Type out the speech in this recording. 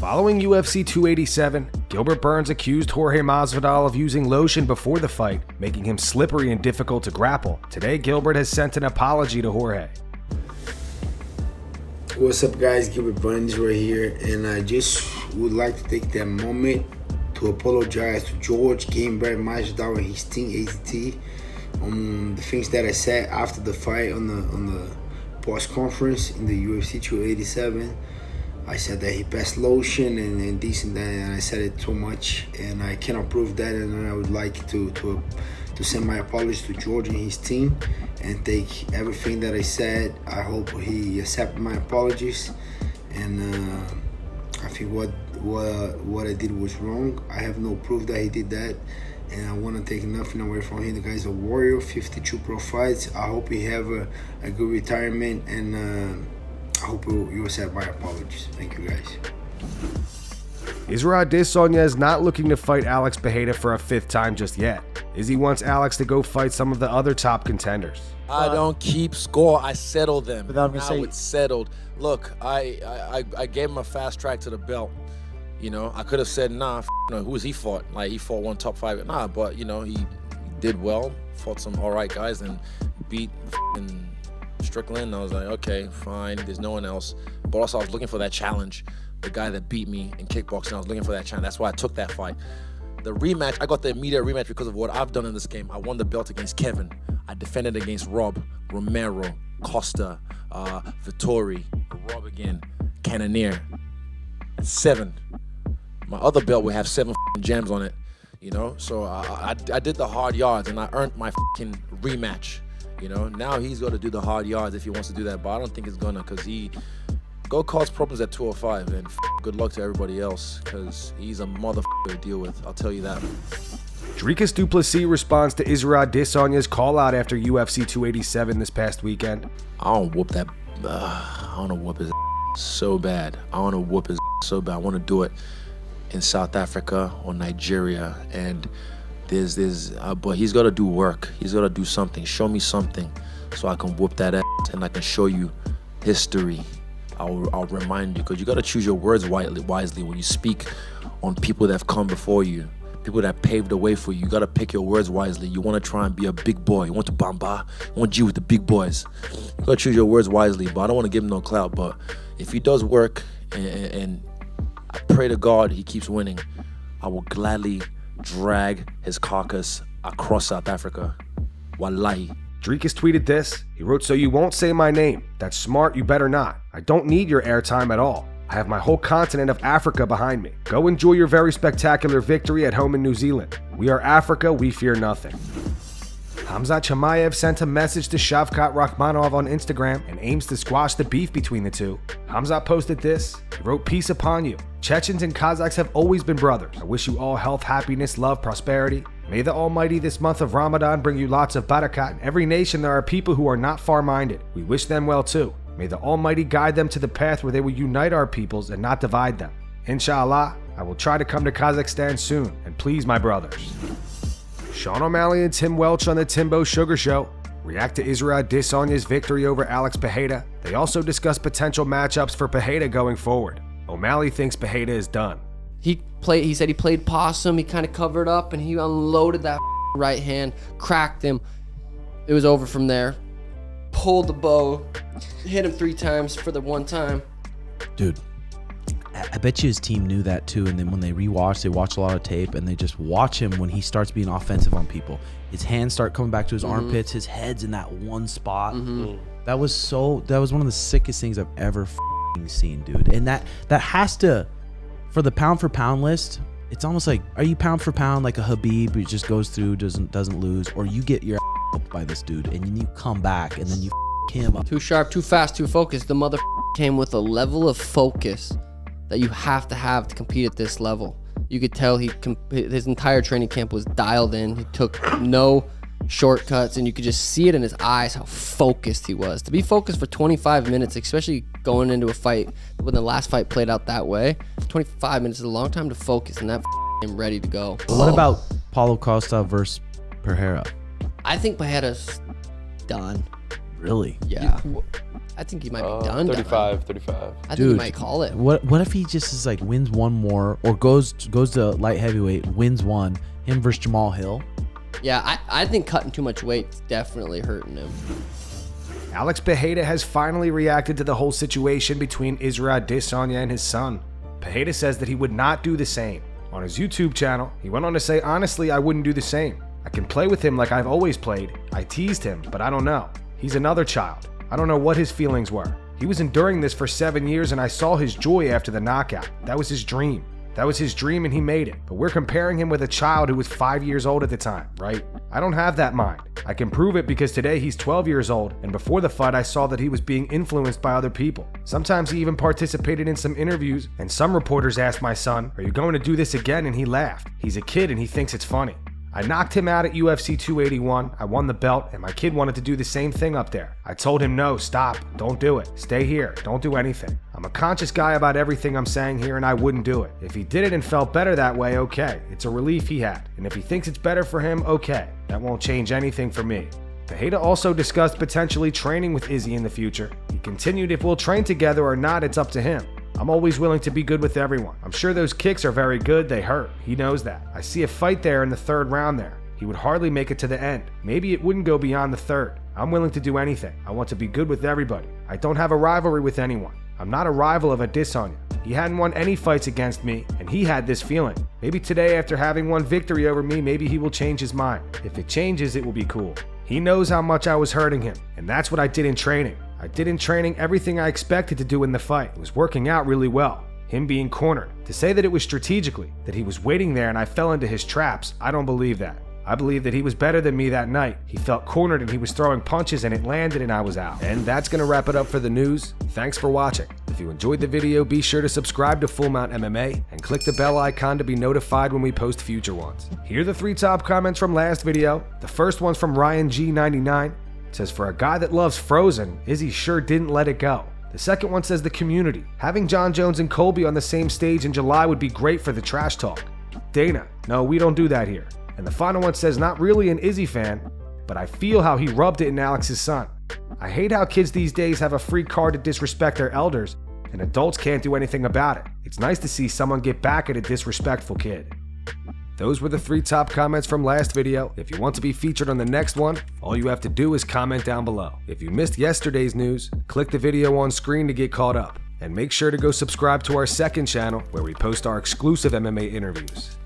Following UFC 287, Gilbert Burns accused Jorge Masvidal of using lotion before the fight, making him slippery and difficult to grapple. Today, Gilbert has sent an apology to Jorge. What's up, guys? Gilbert Burns right here, and I just would like to take that moment to apologize to Jorge Masvidal and his team AZT on the things that I said after the fight on the post conference in the UFC 287. I said that he passed lotion and this and that, and I said it too much, and I cannot prove that. And I would like to send my apologies to George and his team and take everything that I said. I hope he accepts my apologies, and I think what I did was wrong. I have no proof that he did that, and I want to take nothing away from him. The guy's a warrior, 52 pro fights. I hope he have a good retirement, and I hope you accept my apologies. Thank you, guys. Israel Adesanya is not looking to fight Alex Pereira for a fifth time just yet. Izzy wants Alex to go fight some of the other top contenders. I don't keep score. I settle them. But I'm gonna say it's settled. Look, I gave him a fast track to the belt. You know, I could have said, nah, who has he fought? Like, he fought one top five. Nah, but, you know, he did well, fought some all right guys, and beat Strickland. I was like, okay, fine, there's no one else. But also, I was looking for that challenge. The guy that beat me in kickboxing, I was looking for that challenge. That's why I took that fight. The rematch, I got the immediate rematch because of what I've done in this game. I won the belt against Kevin. I defended against Rob, Romero, Costa, Vittori, Rob again, Cannonier. That's 7. My other belt would have 7 gems on it, you know? So I did the hard yards, and I earned my rematch. You know, now he's got to do the hard yards if he wants to do that, but I don't think he's gonna, because he go cause problems at 205, and good luck to everybody else, because he's a motherfucker to deal with. I'll tell you that. Dricus Du Plessis responds to Israel Adesanya's call-out after UFC 287 this past weekend. I want to whoop that. I want to whoop his so bad. I want to whoop his so bad. I want to do it in South Africa or Nigeria, and but he's got to do work. He's got to do something. Show me something so I can whoop that ass, and I can show you history. I'll remind you, because you got to choose your words wisely when you speak on people that have come before you, people that paved the way for you. You got to pick your words wisely. You want to try and be a big boy. You want to bamba. You want to G with the big boys. You got to choose your words wisely, but I don't want to give him no clout. But if he does work, and I pray to God he keeps winning, I will gladly drag his carcass across South Africa. Wallahi. Dricus tweeted this. He wrote, "So you won't say my name. That's smart, you better not. I don't need your airtime at all. I have my whole continent of Africa behind me. Go enjoy your very spectacular victory at home in New Zealand. We are Africa, we fear nothing." Khamzat Chimaev sent a message to Shavkat Rakhmonov on Instagram and aims to squash the beef between the two. Khamzat posted this. He wrote, "Peace upon you. Chechens and Kazakhs have always been brothers. I wish you all health, happiness, love, prosperity. May the Almighty this month of Ramadan bring you lots of barakat. In every nation there are people who are not far-minded. We wish them well too. May the Almighty guide them to the path where they will unite our peoples and not divide them. Inshallah, I will try to come to Kazakhstan soon and please my brothers." Sean O'Malley and Tim Welch on the Timbo Sugar Show react to Israel Adesanya's victory over Alex Pereira. They also discuss potential matchups for Pereira going forward. O'Malley thinks Pereira is done. He said he played possum. He kind of covered up, and he unloaded that right hand, cracked him. It was over from there. Pulled the bow, hit him 3 times for the 1 time. Dude, I bet you his team knew that too, and then when they rewatch, they watch a lot of tape, and they just watch him when he starts being offensive on people. His hands start coming back to his armpits, his head's in that one spot. That was one of the sickest things I've ever seen, dude. And that has to, for the pound for pound list, it's almost like, are you pound for pound like a Habib who just goes through, doesn't lose, or you get your up by this dude and then you come back and then you him up. Too sharp, too fast, too focused. The mother came with a level of focus that you have to compete at this level. You could tell his entire training camp was dialed in. He took no shortcuts, and you could just see it in his eyes how focused he was. To be focused for 25 minutes, especially going into a fight when the last fight played out that way, 25 minutes is a long time to focus, and that him ready to go. What about Paulo Costa versus Pereira? I think Pereira's done. Really? Yeah. I think he might be done. 35. I think he might call it. What if he just is like wins one more or goes to light heavyweight, wins one, him versus Jamal Hill? Yeah, I think cutting too much weight's definitely hurting him. Alex Pereira has finally reacted to the whole situation between Israel Adesanya and his son. Pereira says that he would not do the same. On his YouTube channel, he went on to say, honestly, I wouldn't do the same. I can play with him like I've always played. I teased him, but I don't know. He's another child. I don't know what his feelings were. He was enduring this for 7 years and I saw his joy after the knockout. That was his dream. That was his dream and he made it. But we're comparing him with a child who was 5 years old at the time, right? I don't have that mind. I can prove it because today he's 12 years old and before the fight I saw that he was being influenced by other people. Sometimes he even participated in some interviews and some reporters asked my son, are you going to do this again? And he laughed. He's a kid and he thinks it's funny. I knocked him out at UFC 281, I won the belt, and my kid wanted to do the same thing up there. I told him no, stop, don't do it, stay here, don't do anything. I'm a conscious guy about everything I'm saying here and I wouldn't do it. If he did it and felt better that way, okay, it's a relief he had. And if he thinks it's better for him, okay, that won't change anything for me. Pereira also discussed potentially training with Izzy in the future. He continued, if we'll train together or not, it's up to him. I'm always willing to be good with everyone. I'm sure those kicks are very good, they hurt. He knows that. I see a fight there in the 3rd round there. He would hardly make it to the end. Maybe it wouldn't go beyond the 3rd. I'm willing to do anything. I want to be good with everybody. I don't have a rivalry with anyone. I'm not a rival of Adesanya. He hadn't won any fights against me, and he had this feeling. Maybe today, after having one victory over me, maybe he will change his mind. If it changes, it will be cool. He knows how much I was hurting him, and that's what I did in training. I did in training everything I expected to do in the fight. It was working out really well. Him being cornered. To say that it was strategically, that he was waiting there and I fell into his traps, I don't believe that. I believe that he was better than me that night. He felt cornered and he was throwing punches and it landed and I was out. And that's going to wrap it up for the news. Thanks for watching. If you enjoyed the video, be sure to subscribe to Full Mount MMA and click the bell icon to be notified when we post future ones. Here are the 3 top comments from last video. The first one's from Ryan G99. It says, for a guy that loves Frozen, Izzy sure didn't let it go. The second one says, the community. Having John Jones and Colby on the same stage in July would be great for the trash talk. Dana, no, we don't do that here. And the final one says, not really an Izzy fan, but I feel how he rubbed it in Alex's son. I hate how kids these days have a free card to disrespect their elders, and adults can't do anything about it. It's nice to see someone get back at a disrespectful kid. Those were the 3 top comments from last video. If you want to be featured on the next one, all you have to do is comment down below. If you missed yesterday's news, click the video on screen to get caught up. And make sure to go subscribe to our second channel where we post our exclusive MMA interviews.